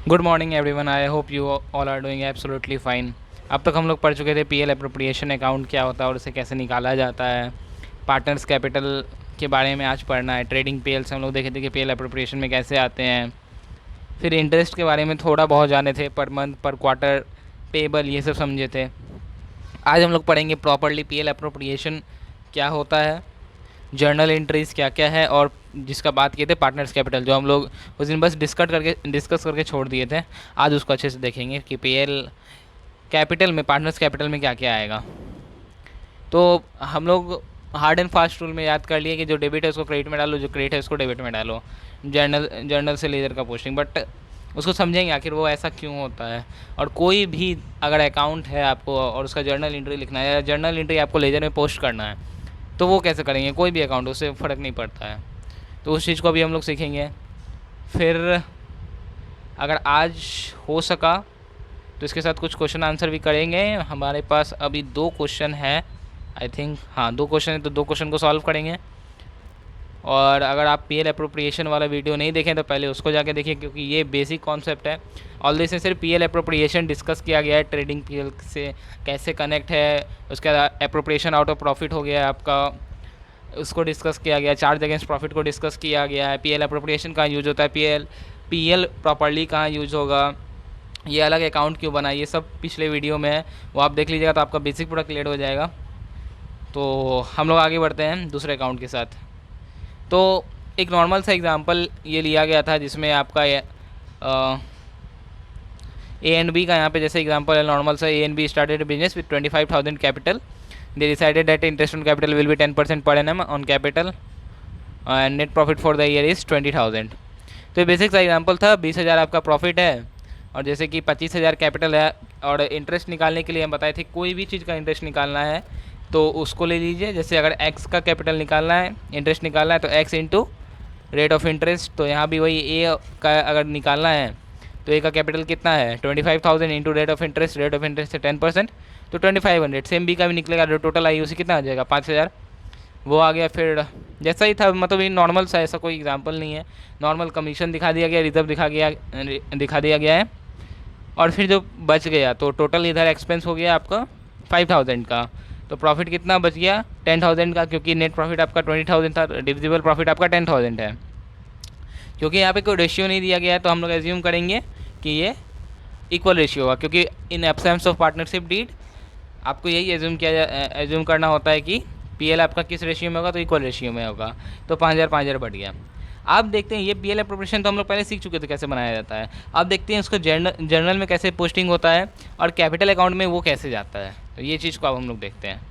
Good morning everyone, I hope you all are doing absolutely fine. अब तक हम लोग पढ़ चुके थे पीएल एप्रोप्रिएशन अकाउंट क्या होता है और उसे कैसे निकाला जाता है। पार्टनर्स कैपिटल के बारे में आज पढ़ना है। ट्रेडिंग पीएल से हम लोग देखे थे कि पीएल एप्रोप्रिएशन में कैसे आते हैं। फिर इंटरेस्ट के बारे में थोड़ा बहुत जाने थे, पर मंथ पर क्वार्टर पेबल ये सब समझे थे। आज हम लोग पढ़ेंगे प्रॉपरली पीएल एप्रोप्रिएशन क्या होता है, जर्नल एंट्रीज क्या क्या है, और जिसका बात किए थे पार्टनर्स कैपिटल, जो हम लोग उस दिन बस डिस्कस करके छोड़ दिए थे। आज उसको अच्छे से देखेंगे कि पीएल कैपिटल में, पार्टनर्स कैपिटल में क्या क्या आएगा। तो हम लोग हार्ड एंड फास्ट रूल में याद कर लिए कि जो डेबिट है उसको क्रेडिट में डालो, जो क्रेडिट है उसको डेबिट में डालो। जर्नल से लेजर का पोस्टिंग, बट उसको समझेंगे आखिर वो ऐसा क्यों होता है। और कोई भी अगर अकाउंट है आपको और उसका जर्नल एंट्री लिखना है या जर्नल एंट्री आपको लेजर में पोस्ट करना है, तो वो कैसे करेंगे। कोई भी अकाउंट, उससे फ़र्क नहीं पड़ता है। तो उस चीज़ को भी हम लोग सीखेंगे। फिर अगर आज हो सका तो इसके साथ कुछ क्वेश्चन आंसर भी करेंगे। हमारे पास अभी 2 क्वेश्चन है, आई थिंक। हाँ, 2 क्वेश्चन है, तो 2 क्वेश्चन को सॉल्व करेंगे। और अगर आप पीएल अप्रोप्रिएशन वाला वीडियो नहीं देखें तो पहले उसको जाके देखिए, क्योंकि ये बेसिक कॉन्सेप्ट है। ऑल दिस में सिर्फ पीएल अप्रोप्रिएशन डिस्कस किया गया है, ट्रेडिंग पीएल से कैसे कनेक्ट है। उसके बाद अप्रोप्रिएशन आउट ऑफ प्रॉफिट हो गया है आपका, उसको डिस्कस किया गया है। चार्ज अगेंस्ट प्रॉफिट को डिस्कस किया गया है। पीएल अप्रोप्रिएशन कहाँ यूज होता है, पीएल प्रॉपर्ली कहाँ यूज होगा, ये अलग अकाउंट क्यों बना, ये सब पिछले वीडियो में है, वो आप देख लीजिएगा तो आपका बेसिक पूरा क्लियर हो जाएगा। तो हम लोग आगे बढ़ते हैं दूसरे अकाउंट के साथ। तो एक नॉर्मल सा एग्जांपल ये लिया गया था जिसमें आपका ए एंड बी का यहाँ पे जैसे एग्जांपल है। नॉर्मल सा A and be started business with 25,000 capital. They decided that interest on capital will be 10% per annum on capital and net profit for the year is 20,000। तो ये basic सा example था। 20,000 आपका प्रॉफिट है और जैसे कि 25,000 कैपिटल है, और इंटरेस्ट निकालने के लिए हम बताए थे कोई भी चीज़ का इंटरेस्ट निकालना है तो उसको ले लीजिए। जैसे अगर एक्स का कैपिटल निकालना है, इंटरेस्ट निकालना है, तो x into rate of interest. तो यहाँ भी वही ए का अगर निकालना है तो ए का कैपिटल कितना है 25,000 इंटू रेट ऑफ इंटरेस्ट से 10%, तो 2500। सेम बी का भी निकलेगा, जो टोटल आई उसी कितना आ जाएगा 5,000, वो आ गया। फिर जैसा ही था, मतलब ये नॉर्मल सा, ऐसा कोई एग्जांपल नहीं है। नॉर्मल कमीशन दिखा दिया गया, रिजर्व दिखा दिया गया है। और फिर जो बच गया तो टोटल इधर एक्सपेंस हो गया आपका 5,000 का, तो प्रॉफिट कितना बच गया 10,000 का, क्योंकि नेट प्रॉफिट आपका 20,000 था, डिविजिबल प्रॉफिट आपका 10,000 है। क्योंकि यहाँ पे कोई रेशियो नहीं दिया गया है तो हम लोग एज्यूम करेंगे कि ये इक्वल रेशियो होगा, क्योंकि in absence of partnership deed आपको यही एज्यूम करना होता है कि पीएल आपका किस रेशियो में होगा, तो इक्वल रेशियो में होगा। तो 5,000 बढ़ गया। आप देखते हैं ये पीएल एप्रोप्रिएशन तो हम लोग पहले सीख चुके थे कैसे बनाया जाता है। अब देखते हैं उसको जर्नल में कैसे पोस्टिंग होता है और कैपिटल अकाउंट में वो कैसे जाता है। तो ये चीज़ को अब हम लोग देखते हैं।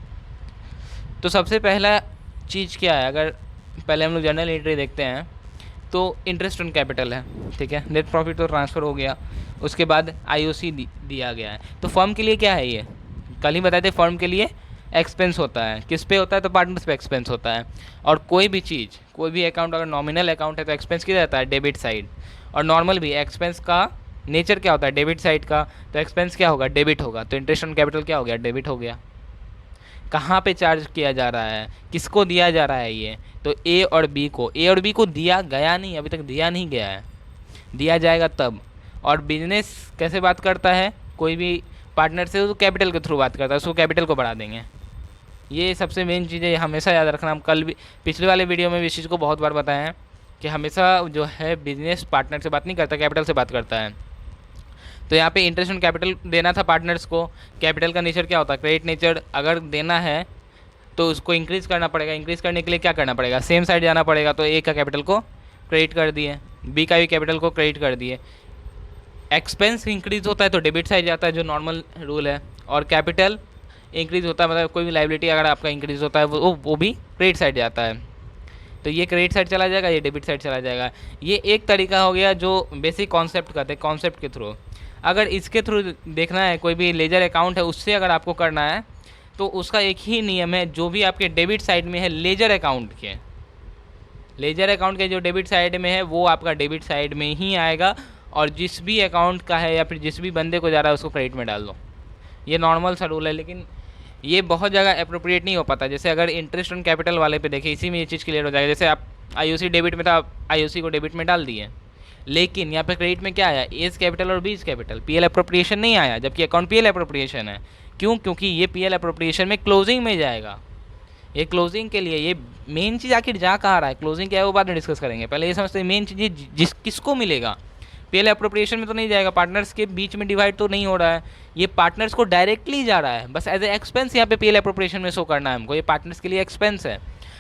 तो सबसे पहला चीज़ क्या है, अगर पहले हम लोग जर्नल एंट्री देखते हैं तो इंटरेस्ट ऑन कैपिटल है, ठीक है। नेट प्रॉफिट तो ट्रांसफ़र हो गया, उसके बाद आईओसी दिया गया है। तो फर्म के लिए क्या है, ये कल ही बताए थे, फर्म के लिए एक्सपेंस होता है। किस पे होता है, तो पार्टनर्स पे एक्सपेंस होता है। और कोई भी चीज़, कोई भी अकाउंट अगर नॉमिनल अकाउंट है तो एक्सपेंस किधर रहता है, डेबिट साइड। और नॉर्मल भी एक्सपेंस का नेचर क्या होता है, डेबिट साइड का, तो एक्सपेंस क्या होगा, डेबिट होगा। तो इंटरेस्ट ऑन कैपिटल क्या हो गया, डेबिट हो गया। कहाँ पे चार्ज किया जा रहा है, किसको दिया जा रहा है ये, तो ए और बी को। ए और बी को दिया गया नहीं, अभी तक दिया नहीं गया है, दिया जाएगा तब। और बिजनेस कैसे बात करता है, कोई भी पार्टनर से तो कैपिटल के थ्रू बात करता है, उसको कैपिटल को बढ़ा देंगे। ये सबसे मेन चीज़ है, हमेशा याद रखना। हम कल भी पिछले वाले वीडियो में भी इस चीज़ को बहुत बार बताए हैं कि हमेशा जो है बिजनेस पार्टनर से बात नहीं करता, कैपिटल से बात करता है। तो यहाँ पे इंटरेस्ट ऑन कैपिटल देना था पार्टनर्स को। कैपिटल का नेचर क्या होता है, क्रेडिट नेचर। अगर देना है तो उसको इंक्रीज़ करना पड़ेगा। इंक्रीज़ करने के लिए क्या करना पड़ेगा, सेम साइड जाना पड़ेगा। तो ए का कैपिटल को क्रेडिट कर दिए, बी का भी कैपिटल को क्रेडिट कर दिए। एक्सपेंस इंक्रीज़ होता है तो डेबिट साइड जाता है, जो नॉर्मल रूल है। और कैपिटल इंक्रीज़ होता है, मतलब कोई भी लाइबिलिटी अगर आपका इंक्रीज़ होता है वो भी क्रेडिट साइड जाता है। तो ये क्रेडिट साइड चला जाएगा, ये डेबिट साइड चला जाएगा। ये एक तरीका हो गया जो बेसिक कॉन्सेप्ट करते हैं, कॉन्सेप्ट के थ्रू। अगर इसके थ्रू देखना है, कोई भी लेजर अकाउंट है उससे अगर आपको करना है तो उसका एक ही नियम है, जो भी आपके डेबिट साइड में है लेजर अकाउंट के जो डेबिट साइड में है वो आपका डेबिट साइड में ही आएगा। और जिस भी अकाउंट का है या फिर जिस भी बंदे को जा रहा है उसको क्रेडिट में डाल दो। ये नॉर्मल सा रूल है, लेकिन ये बहुत जगह अप्रोप्रिएट नहीं हो पाता। जैसे अगर इंटरेस्ट ऑन कैपिटल वाले पे देखें, इसी में ये चीज़ क्लियर हो जाएगा। जैसे आप आईओसी डेबिट में था, आप आईओसी को डेबिट में डाल दिए, लेकिन यहाँ पे क्रेडिट में क्या आया, एज कैपिटल और बीज कैपिटल, पीएल अप्रोप्रिएशन नहीं आया, जबकि अकाउंट पीएल अप्रोप्रिएशन है। क्यों? क्योंकि ये पीएल अप्रोप्रिएशन में क्लोजिंग में जाएगा। ये क्लोजिंग के लिए, ये मेन चीज़ आखिर जा कहाँ रहा है, क्लोजिंग क्या है वो बाद में डिस्कस करेंगे, पहले ये समझते हैं मेन चीज़ जिस किसको मिलेगा। पीएल अप्रोप्रिएशन में तो नहीं जाएगा, पार्टनर्स के बीच में डिवाइड तो नहीं हो रहा है, ये पार्टनर्स को डायरेक्टली जा रहा है, बस एज ए एक्सपेंस यहाँ पे पीएल अप्रोप्रिएशन में शो करना है हमको, ये पार्टनर्स के लिए एक्सपेंस है।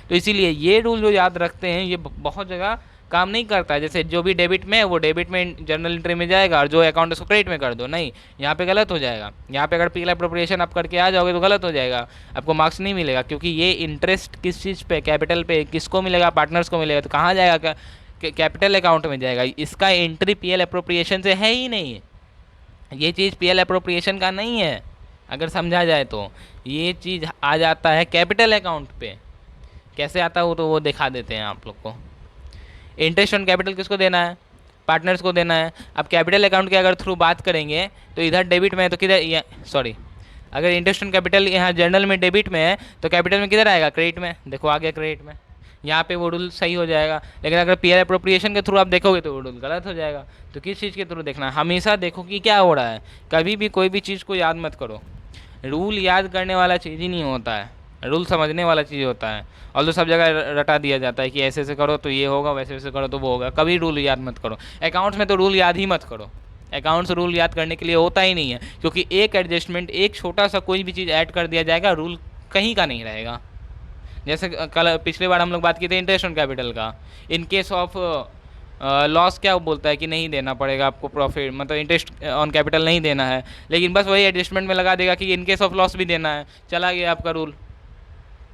तो इसीलिए ये रूल जो याद रखते हैं ये बहुत जगह काम नहीं करता है। जैसे जो भी डेबिट में है वो डेबिट में जर्नल एंट्री में जाएगा, और जो अकाउंट उसको क्रेडिट में कर दो, नहीं, यहाँ पे गलत हो जाएगा। यहाँ पे अगर पीएल अप्रोप्रिएशन आप करके आ जाओगे तो गलत हो जाएगा, आपको मार्क्स नहीं मिलेगा, क्योंकि ये इंटरेस्ट किस चीज़ पे, कैपिटल पे किसको मिलेगा, पार्टनर्स को मिलेगा, तो कहाँ जाएगा, कैपिटल अकाउंट में जाएगा। इसका एंट्री पीएल अप्रोप्रिएशन से है ही नहीं, ये चीज़ पीएल अप्रोप्रिएशन का नहीं है। अगर समझा जाए तो ये चीज़ आ जाता है कैपिटल अकाउंट पे। कैसे आता है वो तो वो दिखा देते हैं आप लोग को। इंटरेस्ट ऑन कैपिटल किसको देना है, पार्टनर्स को देना है। अब कैपिटल अकाउंट के अगर थ्रू बात करेंगे तो इधर डेबिट में है तो किधर, सॉरी, अगर इंटरेस्ट ऑन कैपिटल यहाँ जर्नल में डेबिट में है तो कैपिटल में किधर आएगा, क्रेडिट में। देखो आ गया क्रेडिट में, यहाँ पे वो रूल सही हो जाएगा। लेकिन अगर पीएल अप्रोप्रिएशन के थ्रू आप देखोगे तो वो रूल गलत हो जाएगा। तो किस चीज़ के थ्रू देखना है, हमेशा देखो कि क्या हो रहा है। कभी भी कोई भी चीज़ को याद मत करो, रूल याद करने वाला चीज़ ही नहीं होता है, रूल समझने वाला चीज़ होता है। और तो सब जगह रटा दिया जाता है कि ऐसे ऐसे करो तो ये होगा, वैसे वैसे करो तो वो होगा। कभी रूल याद मत करो। अकाउंट्स में तो रूल याद ही मत करो, अकाउंट्स रूल याद करने के लिए होता ही नहीं है, क्योंकि एक एडजस्टमेंट, एक छोटा सा कोई भी चीज़ ऐड कर दिया जाएगा, रूल कहीं का नहीं रहेगा। जैसे कल पिछले बार हम लोग बात की थी इंटरेस्ट ऑन कैपिटल का, इन केस ऑफ लॉस क्या बोलता है कि नहीं देना पड़ेगा आपको प्रॉफिट, मतलब इंटरेस्ट ऑन कैपिटल नहीं देना है, लेकिन बस वही एडजस्टमेंट में लगा देगा कि इन केस ऑफ लॉस भी देना है। चला गया आपका रूल।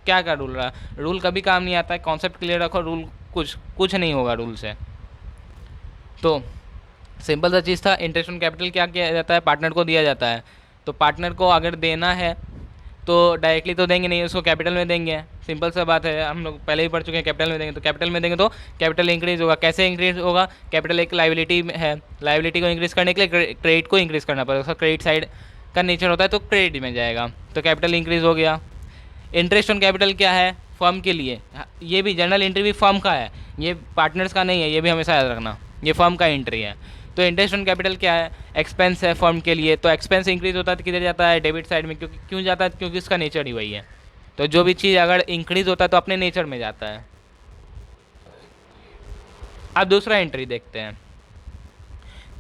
क्या का रूल रहा, रूल कभी काम नहीं आता है। कॉन्सेप्ट क्लियर रखो, रूल कुछ नहीं होगा रूल से। तो सिंपल सा चीज़ था। इंटरेस्ट ऑन कैपिटल क्या किया जाता है, पार्टनर को दिया जाता है। तो पार्टनर को अगर देना है तो डायरेक्टली तो देंगे नहीं, उसको कैपिटल में देंगे। सिंपल सा बात है, हम लोग पहले ही पढ़ चुके हैं, कैपिटल में देंगे। तो कैपिटल में देंगे तो कैपिटल इंक्रीज होगा। कैसे इंक्रीज होगा, कैपिटल एक लाइबिलिटी है, लाइबिलिटी को इंक्रीज करने के लिए क्रेडिट को इंक्रीज करना पड़ेगा। उसका क्रेडिट साइड का नेचर होता है तो क्रेडिट में जाएगा, तो कैपिटल इंक्रीज हो गया। इंटरेस्ट ऑन कैपिटल क्या है, फर्म के लिए, ये भी जर्नल एंट्री भी फर्म का है, ये पार्टनर्स का नहीं है, ये भी हमेशा याद रखना, ये फर्म का एंट्री है। तो इंटरेस्ट ऑन कैपिटल क्या है, एक्सपेंस है फर्म के लिए। तो एक्सपेंस इंक्रीज होता है तो किधर जाता है, डेबिट साइड में। क्योंकि क्यों जाता है, क्योंकि इसका नेचर ही वही है। तो जो भी चीज़ अगर इंक्रीज होता है तो अपने नेचर में जाता है। अब दूसरा एंट्री देखते हैं।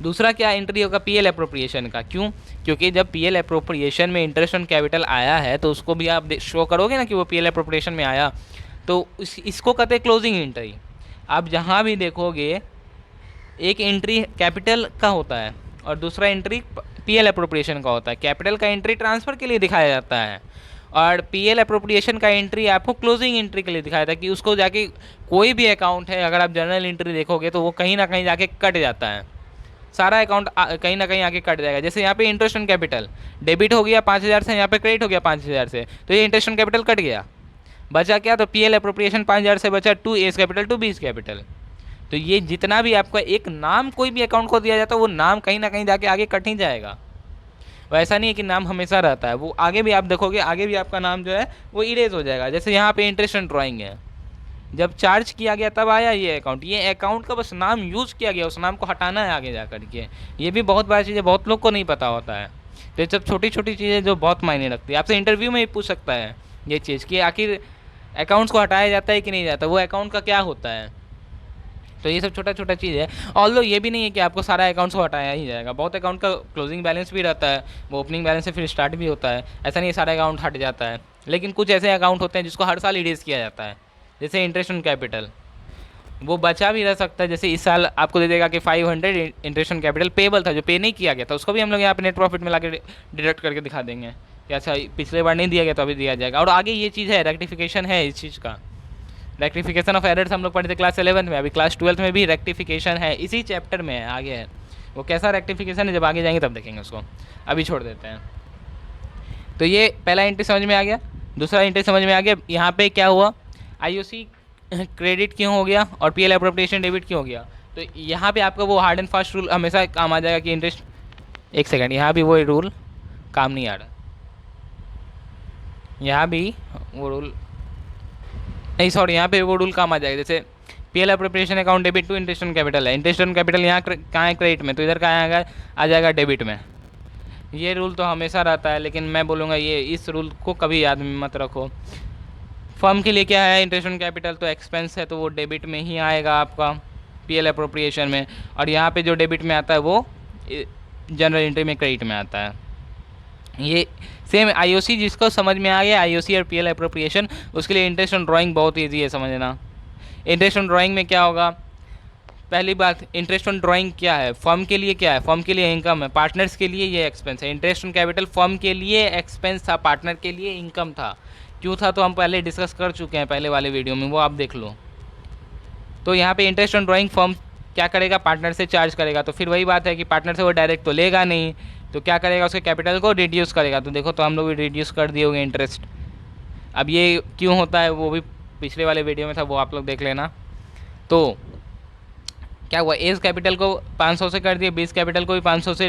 दूसरा क्या एंट्री होगा, पीएल अप्रोप्रिएशन का। क्यों? क्योंकि जब पीएल अप्रोप्रिएशन में इंटरेस्ट ऑन कैपिटल आया है तो उसको भी आप शो करोगे ना कि वो पीएल अप्रोप्रिएशन में आया, तो इसको कहते हैं क्लोजिंग एंट्री। आप जहाँ भी देखोगे एक एंट्री कैपिटल का होता है और दूसरा एंट्री पीएल अप्रोप्रिएशन का होता है। कैपिटल का एंट्री ट्रांसफ़र के लिए दिखाया जाता है और पीएल अप्रोप्रिएशन का एंट्री आपको क्लोजिंग एंट्री के लिए दिखाया था कि उसको जाके कोई भी अकाउंट है, अगर आप जर्नल एंट्री देखोगे तो वो कहीं ना कहीं जाके कट जाता है। सारा अकाउंट कहीं ना कहीं आके कट जाएगा। जैसे यहाँ पे इंटरेस्ट ऑन कैपिटल डेबिट हो गया 5,000 से, यहाँ पे क्रेडिट हो गया 5,000 से, तो ये इंटरेस्ट ऑन कैपिटल कट गया। बचा क्या, तो पीएल अप्रोप्रिएशन 5,000 से बचा to A's capital to B's capital. तो ये जितना भी आपका एक नाम कोई भी अकाउंट को दिया जाता है वो नाम कहीं ना कहीं जाके आगे कट ही जाएगा। वैसा नहीं है कि नाम हमेशा रहता है, वो आगे भी आप देखोगे, आगे भी आपका नाम जो है वो इरेज हो जाएगा। जैसे यहाँ पे इंटरेस्ट ऑन ड्राइंग है, जब चार्ज किया गया तब आया ये अकाउंट, ये अकाउंट का बस नाम यूज़ किया गया, उस नाम को हटाना है आगे जा कर के। ये भी बहुत बड़ी चीज़ है, बहुत लोग को नहीं पता होता है। तो ये सब छोटी छोटी चीज़ें जो बहुत मायने रखती है। आपसे इंटरव्यू में ही पूछ सकता है ये चीज़ कि आखिर अकाउंट्स को हटाया जाता है कि नहीं जाता, वो अकाउंट का क्या होता है। तो ये सब छोटा छोटा चीज़ है। ऑल्दो ये भी नहीं है कि आपको सारा अकाउंट्स को हटाया ही जाएगा, बहुत अकाउंट का क्लोजिंग बैलेंस भी रहता है, वो ओपनिंग बैलेंस से फिर स्टार्ट भी होता है। ऐसा नहीं सारा अकाउंट हट जाता है, लेकिन कुछ ऐसे अकाउंट होते हैं जिसको हर साल इरेज किया जाता है। जैसे इंटरेस्ट ऑन कैपिटल, वो बचा भी रह सकता है। जैसे इस साल आपको दे देगा कि 500 इंटरेस्ट ऑन कैपिटल पेबल था, जो पे नहीं किया गया था, उसको भी हम लोग यहाँ पे नेट प्रॉफिट में ला के डिडक्ट करके दिखा देंगे कि अच्छा पिछले बार नहीं दिया गया तो अभी दिया जाएगा। और आगे ये चीज़ है, रेक्टिफिकेशन है इस चीज़ का। रेक्टिफिकेशन ऑफ एरर्स हम लोग पढ़े थे क्लास 11 में, अभी क्लास 12 में भी रेक्टिफिकेशन है, इसी चैप्टर में है, आगे है। वो कैसा रेक्टिफिकेशन है जब आगे जाएंगे तब देखेंगे उसको, अभी छोड़ देते हैं। तो ये पहला एंट्री समझ में आ गया। दूसरा एंट्री समझ में आ गया। यहाँ पे क्या हुआ, आईओसी क्रेडिट क्यों हो गया और पीएल अप्रोप्रिएशन डेबिट क्यों हो गया। तो यहाँ पे आपका वो हार्ड एंड फास्ट रूल हमेशा काम आ जाएगा कि इंटरेस्ट, एक सेकंड, यहाँ भी वो रूल काम नहीं आ रहा, यहाँ भी वो रूल नहीं, सॉरी, यहाँ पे वो रूल काम आ जाएगा। जैसे PL appropriation account debit to interest on capital है। इंटरेस्ट ऑन कैपिटल यहाँ कहाँ है, क्रेडिट में, तो इधर कहाँ आएगा, आ जाएगा डेबिट में। ये रूल तो हमेशा रहता है, लेकिन मैं बोलूँगा ये इस रूल को कभी याद में मत रखो। फर्म के लिए क्या है, इंटरेस्ट ऑन कैपिटल तो एक्सपेंस है, तो वो डेबिट में ही आएगा आपका पीएल अप्रोप्रिएशन में, और यहाँ पे जो डेबिट में आता है वो जनरल एंट्री में क्रेडिट में आता है। ये सेम आईओसी जिसको समझ में आ गया, आईओसी और पीएल अप्रोप्रिएशन, उसके लिए इंटरेस्ट ऑन ड्राइंग बहुत ईजी है समझना। इंटरेस्ट ऑन ड्राइंग में क्या होगा, पहली बात, इंटरेस्ट ऑन ड्राइंग क्या है, फर्म के लिए क्या है, फर्म के लिए इनकम है, पार्टनर्स के लिए ये एक्सपेंस है। इंटरेस्ट ऑन कैपिटल फर्म के लिए एक्सपेंस था, पार्टनर के लिए इनकम था। क्यों था, तो हम पहले डिस्कस कर चुके हैं पहले वाले वीडियो में, वो आप देख लो। तो यहाँ पे इंटरेस्ट ऑन ड्राइंग फर्म क्या करेगा, पार्टनर से चार्ज करेगा। तो फिर वही बात है कि पार्टनर से वो डायरेक्ट तो लेगा नहीं, तो क्या करेगा, उसके कैपिटल को रिड्यूस करेगा। तो देखो, तो हम लोग भी रिड्यूस कर दिए होंगे इंटरेस्ट। अब ये क्यों होता है वो भी पिछले वाले वीडियो में था, वो आप लोग देख लेना। तो क्या हुआ, एज कैपिटल को 500 से कर दिए, बीस कैपिटल को भी 500 से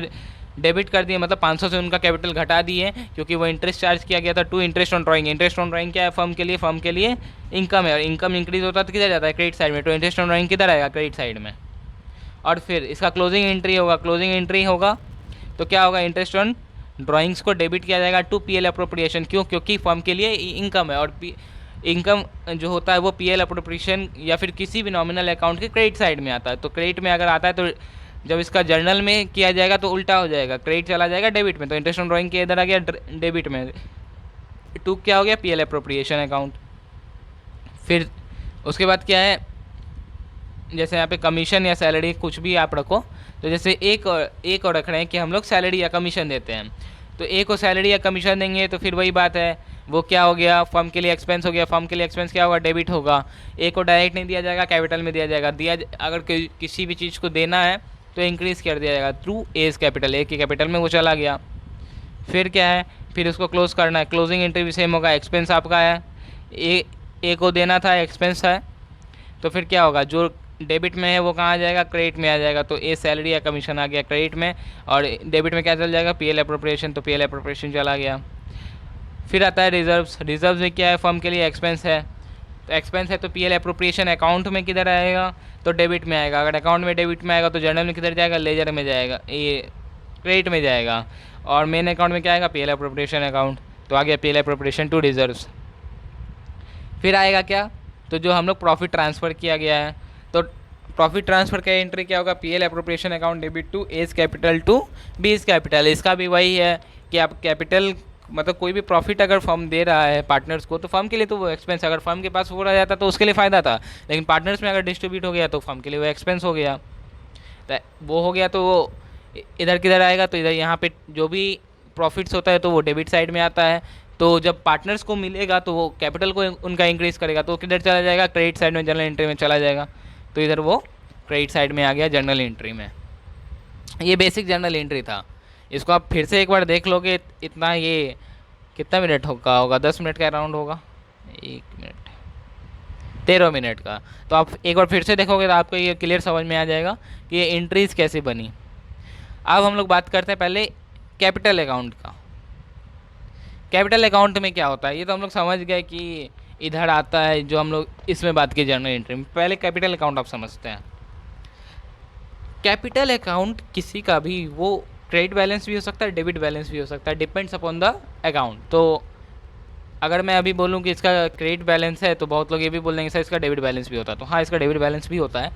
डेबिट कर दिए, मतलब 500 से उनका कैपिटल घटा दिए, क्योंकि वो इंटरेस्ट चार्ज किया गया था to interest on drawing. Interest on drawing क्या है, फर्म के लिए इनकम है, और इनकम इंक्रीज होता है तो किधर जाता है, क्रेडिट साइड में। तो इंटरेस्ट ऑन ड्राइंग किधर आएगा, क्रेडिट साइड में। और फिर इसका क्लोजिंग एंट्री होगा, क्लोजिंग एंट्री होगा तो क्या होगा, इंटरेस्ट ऑन ड्राइंग्स को डेबिट किया जाएगा टू पीएल अप्रोप्रिएशन। क्यों, क्योंकि फर्म के लिए इनकम है, और इनकम जो होता है वो पीएल अप्रोप्रिएशन या फिर किसी भी नॉमिनल अकाउंट के क्रेडिट साइड में आता है। तो क्रेडिट में अगर आता है तो जब इसका जर्नल में किया जाएगा तो उल्टा हो जाएगा, क्रेडिट चला जाएगा डेबिट में। तो इंटरेस्ट ऑन ड्राइंग के इधर आ गया डेबिट में, टू क्या हो गया, पीएल अप्रोप्रिएशन अकाउंट। फिर उसके बाद क्या है, जैसे यहाँ पे कमीशन या सैलरी कुछ भी आप रखो, तो जैसे एक और रख रहे हैं कि हम लोग सैलरी या कमीशन देते हैं, तो एक को सैलरी या कमीशन देंगे, तो फिर वही बात है, वो क्या हो गया, फर्म के लिए एक्सपेंस हो गया। फर्म के लिए एक्सपेंस क्या होगा, डेबिट होगा। एक को डायरेक्ट नहीं दिया जाएगा, कैपिटल में दिया जाएगा। अगर किसी भी चीज़ को देना है तो इंक्रीज़ कर दिया जाएगा थ्रू एज कैपिटल, एक के कैपिटल में वो चला गया। फिर क्या है, फिर उसको क्लोज करना है, क्लोजिंग एंट्री भी सेम होगा। एक्सपेंस आपका है, ए को देना था, एक्सपेंस है, तो फिर क्या होगा, जो डेबिट में है वो कहाँ आ जाएगा, क्रेडिट में आ जाएगा। तो ए सैलरी या कमीशन आ गया क्रेडिट में, और डेबिट में क्या चल जाएगा, पीएल अप्रोप्रिएशन, तो पीएल अप्रोप्रिएशन चला गया। फिर आता है रिजर्व्स। रिजर्व्स में क्या है, फर्म के लिए एक्सपेंस है, तो एक्सपेंस है तो पीएल अप्रोप्रिएशन अकाउंट में किधर आएगा, तो डेबिट में आएगा। अगर अकाउंट में डेबिट में आएगा तो जर्नल में किधर जाएगा, लेजर में जाएगा, ये क्रेडिट में जाएगा। और मेन अकाउंट में क्या आएगा, पीएल अप्रोप्रिएशन अकाउंट। तो आ गया पीएल अप्रोप्रिएशन टू रिजर्व्स। फिर आएगा क्या, तो जो हम लोग प्रॉफिट ट्रांसफ़र किया गया है, तो प्रॉफिट ट्रांसफ़र का एंट्री क्या होगा, PL appropriation account debit to A's capital to B's capital. इसका भी वही है कि आप कैपिटल मतलब कोई भी प्रॉफिट अगर फर्म दे रहा है पार्टनर्स को, तो फर्म के लिए तो वो एक्सपेंस, अगर फर्म के पास वो रह जाता तो उसके लिए फ़ायदा था, लेकिन पार्टनर्स में अगर डिस्ट्रीब्यूट हो गया तो फर्म के लिए वो एक्सपेंस हो गया। तो वो हो गया, तो वो इधर किधर आएगा, तो इधर यहाँ पे जो भी प्रॉफिट्स होता है तो वो डेबिट साइड में आता है। तो जब पार्टनर्स को मिलेगा तो वो कैपिटल को उनका इंक्रीज़ करेगा, तो किधर चला जाएगा, क्रेडिट साइड में, जनरल एंट्री में चला जाएगा। तो इधर वो क्रेडिट साइड में आ गया जनरल एंट्री में। ये बेसिक जनरल एंट्री था। इसको आप फिर से एक बार देख लोगे, इतना ये कितना मिनट होगा 10 मिनट का अराउंड होगा, 1 मिनट 13 मिनट का। तो आप एक बार फिर से देखोगे तो आपको ये क्लियर समझ में आ जाएगा कि ये एंट्रीज कैसे बनी। अब हम लोग बात करते हैं पहले कैपिटल अकाउंट का। कैपिटल अकाउंट में क्या होता है, ये तो हम लोग समझ गए कि इधर आता है, जो हम लोग इसमें बात की जनरल एंट्री में। पहले कैपिटल अकाउंट आप समझते हैं। कैपिटल अकाउंट किसी का भी, वो क्रेडिट बैलेंस भी हो सकता है, डेबिट बैलेंस भी हो सकता है, डिपेंड्स अपॉन द अकाउंट। तो अगर मैं अभी बोलूँ कि इसका क्रेडिट बैलेंस है, तो बहुत लोग ये भी बोल देंगे सर इसका डेबिट बैलेंस भी होता है। तो हाँ, इसका डेबिट बैलेंस भी होता है,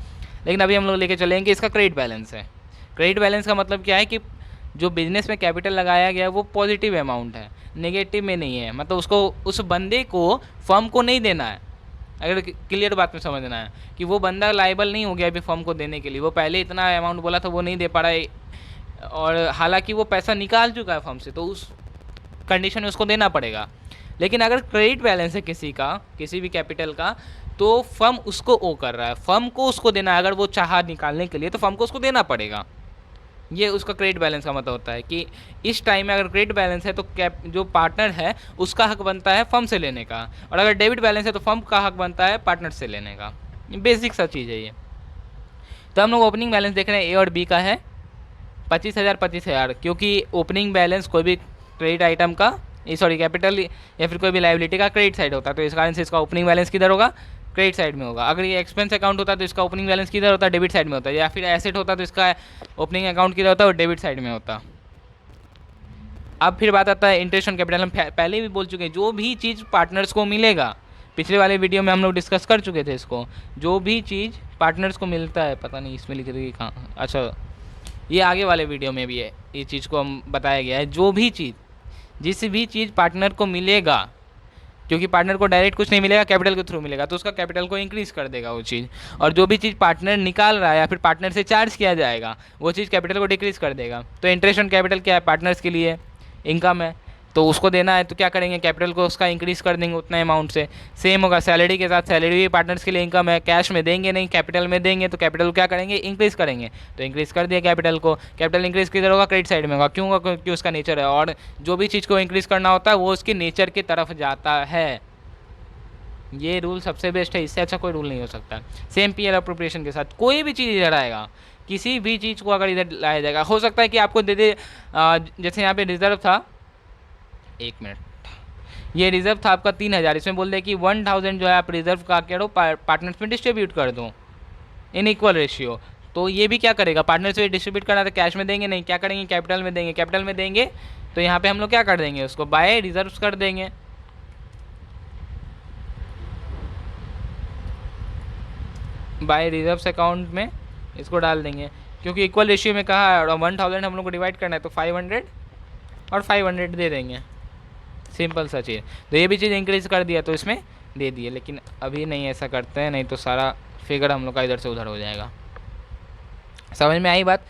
लेकिन अभी हम लोग लेके चलेंगे इसका क्रेडिट बैलेंस है। क्रेडिट बैलेंस का मतलब क्या है कि जो बिजनेस में कैपिटल लगाया गया है वो पॉजिटिव अमाउंट है, नेगेटिव में नहीं है। मतलब उसको, उस बंदे को, फर्म को नहीं देना है। अगर क्लियर बात में समझना है कि वो बंदा लायबल नहीं हो गया अभी फर्म को देने के लिए, वो पहले इतना अमाउंट बोला था वो नहीं दे पा रहा है, और हालांकि वो पैसा निकाल चुका है फर्म से, तो उस कंडीशन में उसको देना पड़ेगा। लेकिन अगर क्रेडिट बैलेंस है किसी का, किसी भी कैपिटल का, तो फर्म उसको ओ कर रहा है, फर्म को उसको देना है। अगर वो चाहा निकालने के लिए तो फर्म को उसको देना पड़ेगा। ये उसका क्रेडिट बैलेंस का मतलब होता है कि इस टाइम में अगर क्रेडिट बैलेंस है तो जो पार्टनर है उसका हक बनता है फर्म से लेने का, और अगर डेबिट बैलेंस है तो फर्म का हक बनता है पार्टनर से लेने का। बेसिक सा चीज़ है ये। तो हम लोग ओपनिंग बैलेंस देख रहे हैं, ए और बी का है 25,000 25,000, क्योंकि ओपनिंग बैलेंस कोई भी क्रेडिट आइटम का, सॉरी कैपिटल या फिर कोई भी लाइबिलिटी का क्रेडिट साइड होता है, तो इस कारण से इसका ओपनिंग बैलेंस किधर होगा, क्रेडिट साइड में होगा। अगर ये एक्सपेंस अकाउंट होता है तो इसका ओपनिंग बैलेंस किधर होता है, डेबिट साइड में होता है। या फिर एसेट होता तो इसका ओपनिंग अकाउंट किधर होता है, वो डेबिट साइड में होता। अब फिर बात आता है इंटरेस्ट ऑन कैपिटल। हम पहले भी बोल चुके हैं, जो भी चीज़ पार्टनर्स को मिलेगा, पिछले वाले वीडियो में हम लोग डिस्कस कर चुके थे इसको, जो भी चीज़ पार्टनर्स को मिलता है, पता नहीं इसमें लिख रही कहाँ, अच्छा ये आगे वाले वीडियो में भी है, ये चीज़ को हम बताया गया है। जो भी चीज़, जिस भी चीज़ पार्टनर को मिलेगा, क्योंकि पार्टनर को डायरेक्ट कुछ नहीं मिलेगा, कैपिटल के थ्रू मिलेगा, तो उसका कैपिटल को इंक्रीज़ कर देगा वो चीज़। और जो भी चीज़ पार्टनर निकाल रहा है या फिर पार्टनर से चार्ज किया जाएगा, वो चीज़ कैपिटल को डिक्रीज़ कर देगा। तो इंटरेस्ट ऑन कैपिटल क्या है, पार्टनर्स के लिए इनकम है, तो उसको देना है तो क्या करेंगे, कैपिटल को उसका इंक्रीज़ कर देंगे उतना अमाउंट से। सेम होगा सैलरी के साथ, सैलरी भी पार्टनर्स के लिए इनकम है, कैश में देंगे नहीं, कैपिटल में देंगे, तो कैपिटल क्या करेंगे, इंक्रीज़ करेंगे। तो इंक्रीज़ कर दिया कैपिटल को। कैपिटल इंक्रीज़ किधर होगा, क्रेडिट साइड में होगा। क्यों होगा, क्योंकि उसका नेचर है, और जो भी चीज़ को इंक्रीज़ करना होता है वो उसके नेचर की तरफ जाता है। ये रूल सबसे बेस्ट है, इससे अच्छा कोई रूल नहीं हो सकता। सेम पीएल अप्रोप्रिएशन के साथ कोई भी चीज़ इधर आएगा, किसी भी चीज़ को अगर इधर लाया जाएगा, हो सकता है कि आपको दे दे, जैसे यहाँ पे रिजर्व था, 1 मिनट, ये रिजर्व था आपका 3000, इसमें बोल दे कि 1000 जो है आप रिजर्व का करो पार्टनर्स में डिस्ट्रीब्यूट कर दो इन इक्वल रेशियो। तो ये भी क्या करेगा, पार्टनर्स में डिस्ट्रीब्यूट करना तो कैश में देंगे नहीं, क्या करेंगे, कैपिटल में देंगे। कैपिटल में देंगे तो यहाँ पे हम लोग क्या कर देंगे, उसको बाय रिजर्व्स कर देंगे। बाय रिजर्व्स अकाउंट में इसको डाल देंगे, क्योंकि इक्वल रेशियो में कहा है, और 1000 हम लोग को डिवाइड करना है, तो 500 और 500 दे देंगे। सिंपल सा चीज़। तो ये भी चीज़ इंक्रीज़ कर दिया तो इसमें दे दिए, लेकिन अभी नहीं ऐसा करते हैं, नहीं तो सारा फिगर हम लोग का इधर से उधर हो जाएगा। समझ में आई बात।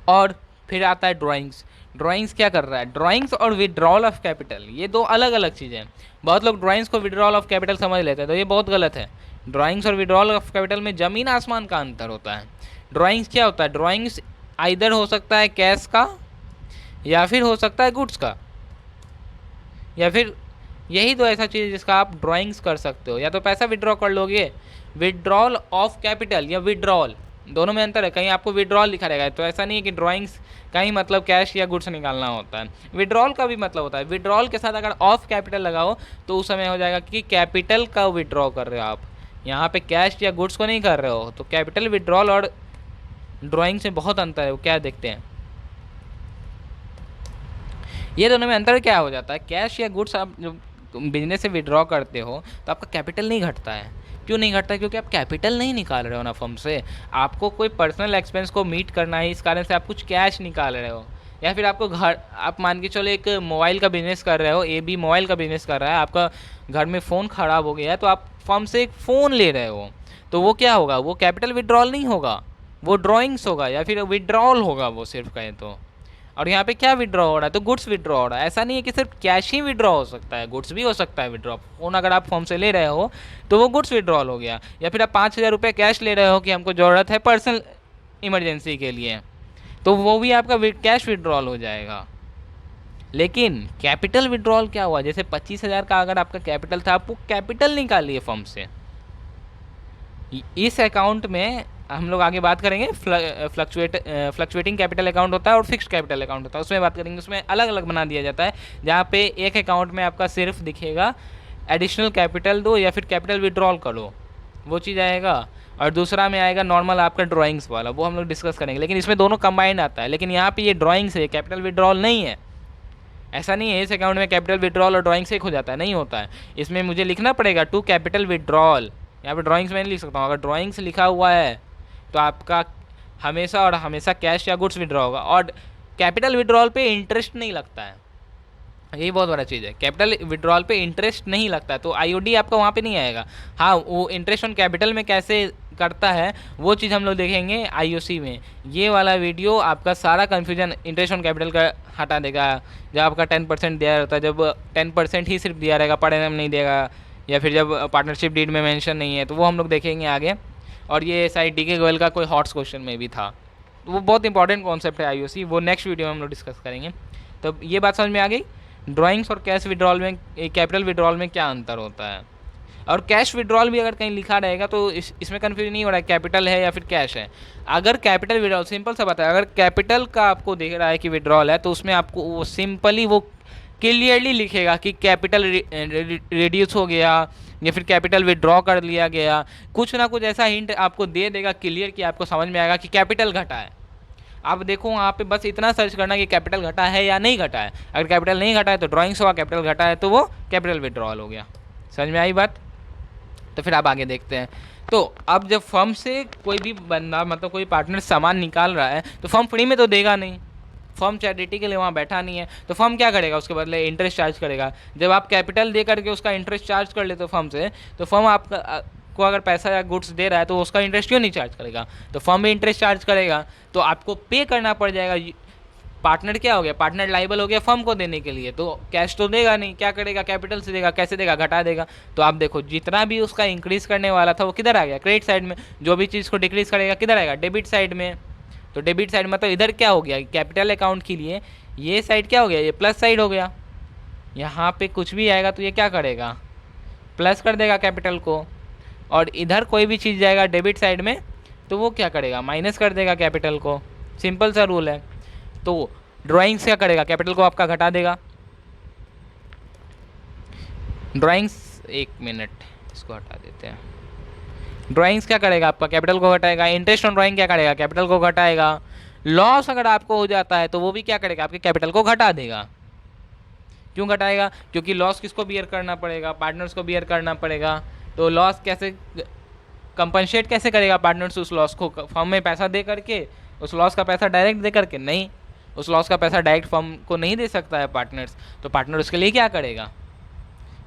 और फिर आता है ड्राइंग्स। ड्राइंग्स क्या कर रहा है, ड्राइंग्स और विड्रॉल ऑफ कैपिटल, ये दो अलग अलग चीज़ें हैं। बहुत लोग ड्राइंग्स को विड्रॉल ऑफ कैपिटल समझ लेते हैं, तो ये बहुत गलत है। ड्राइंग्स और विड्रॉल ऑफ कैपिटल में ज़मीन आसमान का अंतर होता है। ड्राइंग्स क्या होता है, ड्राइंग्स आइदर हो सकता है कैश का, या फिर हो सकता है गुड्स का, या फिर यही दो ऐसा चीज़ जिसका आप ड्राइंग्स कर सकते हो। या तो पैसा विड्रॉ कर लोगे, विड्रॉल ऑफ कैपिटल या विड्रॉल, दोनों में अंतर है। कहीं आपको विड्रॉल लिखा रहेगा, तो ऐसा नहीं है कि ड्राइंग्स का ही मतलब कैश या गुड्स निकालना होता है, विड्रॉल का भी मतलब होता है। विड्रॉल के साथ अगर ऑफ कैपिटल लगाओ तो उस समय हो जाएगा कि कैपिटल का विड्रॉ कर रहे हो आप, यहाँ पे कैश या गुड्स को नहीं कर रहे हो। तो कैपिटल विड्रॉल और ड्राइंग से बहुत अंतर है। वो क्या देखते हैं, ये दोनों में अंतर क्या हो जाता है, कैश या गुड्स आप जो बिजनेस से विड्रॉ करते हो तो आपका कैपिटल नहीं घटता है। क्यों नहीं घटता है, क्योंकि आप कैपिटल नहीं निकाल रहे हो ना फर्म से, आपको कोई पर्सनल एक्सपेंस को मीट करना है, इस कारण से आप कुछ कैश निकाल रहे हो। या फिर आपको घर, आप मान के चलो एक मोबाइल का बिजनेस कर रहे हो, ए बी मोबाइल का बिजनेस कर रहा है, आपका घर में फ़ोन ख़राब हो गया है, तो आप फर्म से एक फ़ोन ले रहे हो, तो वो क्या होगा, वो कैपिटल विड्रॉल नहीं होगा, वो ड्राइंग्स होगा या फिर विड्रॉल होगा वो सिर्फ कहें तो। और यहाँ पे क्या विड्रॉ हो रहा है, तो गुड्स विड्रॉ हो रहा है। ऐसा नहीं है कि सिर्फ कैश ही विड्रॉ हो सकता है, गुड्स भी हो सकता है विड्रॉ। फ़ोन अगर आप फॉर्म से ले रहे हो तो वो गुड्स विड्रॉल हो गया। या फिर आप 5000 रुपये कैश ले रहे हो कि हमको ज़रूरत है पर्सनल इमरजेंसी के लिए, तो वो भी आपका कैश विड्रॉल हो जाएगा। लेकिन कैपिटल विड्रॉल क्या हुआ, जैसे 25000 का अगर आपका कैपिटल था, आप वो कैपिटल निकालिए फर्म से। इस अकाउंट में हम लोग आगे बात करेंगे, फ्लक्चुएटिंग कैपिटल अकाउंट होता है और फिक्स्ड कैपिटल अकाउंट होता है, उसमें बात करेंगे। उसमें अलग अलग बना दिया जाता है, जहाँ पे एक अकाउंट में आपका सिर्फ दिखेगा एडिशनल कैपिटल दो या फिर कैपिटल विड्रॉल करो, वो चीज़ आएगा, और दूसरा में आएगा नॉर्मल आपका ड्राइंग्स वाला, वो हम लोग डिस्कस करेंगे। लेकिन इसमें दोनों कंबाइंड आता है, लेकिन यहाँ पे ये ड्राइंग्स है, कैपिटल विड्रॉल नहीं है। ऐसा नहीं है इस अकाउंट में कैपिटल विड्रॉल और ड्राइंग्स एक हो जाता है, नहीं होता है। इसमें मुझे लिखना पड़ेगा टू कैपिटल विड्रॉल, यहाँ पे ड्राइंग्स में नहीं लिख सकता हूँ। अगर ड्राइंग्स लिखा हुआ है तो आपका हमेशा और हमेशा कैश या गुड्स विड्रॉ होगा, और कैपिटल विड्रॉल पे इंटरेस्ट नहीं लगता है, यही बहुत बड़ा चीज़ है। कैपिटल विड्रॉल पे इंटरेस्ट नहीं लगता है, तो आईओडी आपका वहाँ पे नहीं आएगा। हाँ, वो इंटरेस्ट ऑन कैपिटल में कैसे करता है वो चीज़ हम लोग देखेंगे आईओसी में। ये वाला वीडियो आपका सारा कन्फ्यूजन इंटरेस्ट ऑन कैपिटल का हटा देगा। जब आपका 10% दिया रहता है, जब 10% ही सिर्फ दिया रहेगा, पर एनम नहीं देगा, या फिर जब पार्टनरशिप डीड में मेंशन नहीं है, तो वो हम लोग देखेंगे आगे। और ये शायद डी के गोयल का कोई हॉट्स क्वेश्चन में भी था, तो वो बहुत इंपॉर्टेंट कॉन्सेप्ट है आईओसी, वो नेक्स्ट वीडियो में हम लोग डिस्कस करेंगे। तो ये बात समझ में आ गई, ड्राइंग्स और कैश विड्रॉल में, कैपिटल विड्रॉल में क्या अंतर होता है। और कैश विड्रॉल भी अगर कहीं लिखा रहेगा तो इसमें कन्फ्यूजन नहीं हो रहा है कैपिटल है या फिर कैश है। अगर कैपिटल विड्रॉल, सिंपल सा बात है, अगर कैपिटल का आपको दिख रहा है कि विड्रॉल है, तो उसमें आपको वो सिंपली वो क्लियरली लिखेगा कि कैपिटल रिड्यूस हो गया या फिर कैपिटल विड्रॉ कर लिया गया, कुछ ना कुछ ऐसा हिंट आपको दे देगा क्लियर कि आपको समझ में आएगा कि कैपिटल घटा है। आप देखो वहाँ पे बस इतना सर्च करना कि कैपिटल घटा है या नहीं घटा है। अगर कैपिटल नहीं घटा है तो ड्राइंग्स हुआ, कैपिटल घटा है तो वो कैपिटल विड्रॉल हो गया। समझ में आई बात? तो फिर आप आगे देखते हैं। तो अब जब फर्म से कोई भी बंदा मतलब कोई पार्टनर सामान निकाल रहा है तो फर्म फ्री में तो देगा नहीं, फर्म चैरिटी के लिए वहाँ बैठा नहीं है, तो फर्म क्या करेगा? उसके बदले इंटरेस्ट चार्ज करेगा। जब आप कैपिटल दे करके उसका इंटरेस्ट चार्ज कर लेते हो फर्म से, तो फर्म आपका को अगर पैसा या गुड्स दे रहा है तो उसका इंटरेस्ट क्यों नहीं चार्ज करेगा? तो फर्म भी इंटरेस्ट चार्ज करेगा, तो आपको पे करना पड़ जाएगा। पार्टनर क्या हो गया? पार्टनर लाइबल हो गया फर्म को देने के लिए, तो कैश तो देगा नहीं, क्या करेगा? कैपिटल से देगा। कैसे देगा? घटा देगा। तो आप देखो जितना भी उसका इंक्रीज करने वाला था वो किधर आ गया? क्रेडिट साइड में। जो भी चीज़ को डिक्रीज करेगा किधर आएगा? डेबिट साइड में। तो डेबिट साइड मतलब इधर क्या हो गया? कैपिटल अकाउंट के लिए ये साइड क्या हो गया? ये प्लस साइड हो गया। यहाँ पे कुछ भी आएगा तो ये क्या करेगा? प्लस कर देगा कैपिटल को। और इधर कोई भी चीज़ जाएगा डेबिट साइड में तो वो क्या करेगा? माइनस कर देगा कैपिटल को। सिंपल सा रूल है। तो ड्राइंग्स क्या करेगा? कैपिटल को आपका घटा देगा। ड्राइंग्स, एक मिनट इसको हटा देते हैं। ड्राइंग्स क्या करेगा? आपका कैपिटल को घटाएगा। इंटरेस्ट ऑन ड्राइंग क्या करेगा? कैपिटल को घटाएगा। लॉस अगर आपको हो जाता है तो वो भी क्या करेगा? आपके कैपिटल को घटा देगा। क्यों घटाएगा? क्योंकि लॉस किसको बियर करना पड़ेगा? पार्टनर्स को बियर करना पड़ेगा। तो लॉस कैसे कंपनसेट कैसे करेगा पार्टनर्स उस लॉस को? फर्म में पैसा दे करके, उस लॉस का पैसा डायरेक्ट दे करके? नहीं, उस लॉस का पैसा डायरेक्ट फर्म को नहीं दे सकता है पार्टनर्स। तो पार्टनर उसके लिए क्या करेगा?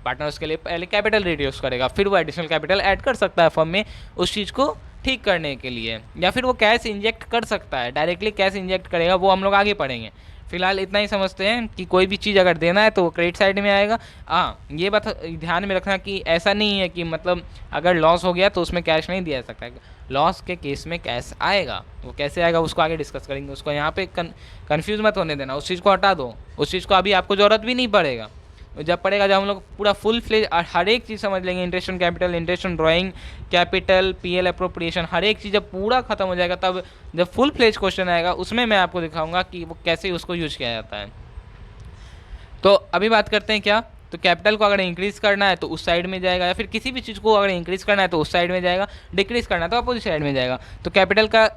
पार्टनर उसके लिए पहले कैपिटल रिड्यूस करेगा, फिर वो एडिशनल कैपिटल ऐड कर सकता है फर्म में उस चीज़ को ठीक करने के लिए, या फिर वो कैश इंजेक्ट कर सकता है। डायरेक्टली कैश इंजेक्ट करेगा वो हम लोग आगे पढ़ेंगे। फिलहाल इतना ही समझते हैं कि कोई भी चीज़ अगर देना है तो वो क्रेडिट साइड में आएगा। हाँ, ये बात ध्यान में रखना कि ऐसा नहीं है कि मतलब अगर लॉस हो गया तो उसमें कैश नहीं दिया जा सकता है। लॉस के केस में कैश आएगा। वो कैसे आएगा उसको आगे डिस्कस करेंगे। उसको यहाँ पे कन्फ्यूज़ मत होने देना, उस चीज़ को हटा दो। उस चीज़ को अभी आपको ज़रूरत भी नहीं पड़ेगा। जब पड़ेगा जब हम लोग पूरा फुल फ्लेज हर एक चीज़ समझ लेंगे, interest on capital, interest on drawing, capital, PL appropriation, हर एक चीज़ जब पूरा खत्म हो जाएगा तब जब फुल फ्लेज क्वेश्चन आएगा उसमें मैं आपको दिखाऊंगा कि वो कैसे उसको यूज किया जाता है। तो अभी बात करते हैं क्या, तो कैपिटल को अगर इंक्रीज़ करना है तो उस साइड में जाएगा, या फिर किसी भी चीज़ को अगर इंक्रीज़ करना है तो उस साइड में जाएगा, डिक्रीज़ करना है तो अपोजिट साइड में जाएगा। तो कैपिटल का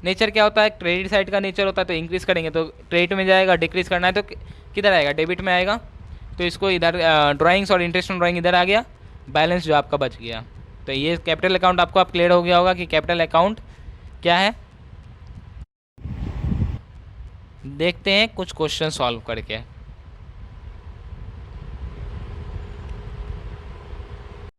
नेचर क्या होता है? क्रेडिट साइड का नेचर होता है, तो इंक्रीज़ करेंगे तो क्रेडिट में जाएगा, डिक्रीज़ करना है तो किधर आएगा? डेबिट में आएगा। तो इसको इधर ड्राइंग्स और इंटरेस्ट ऑन ड्राइंग इधर आ गया, बैलेंस जो आपका बच गया। तो ये कैपिटल अकाउंट आपको आप क्लियर हो गया होगा कि कैपिटल अकाउंट क्या है। देखते हैं कुछ क्वेश्चन सॉल्व करके।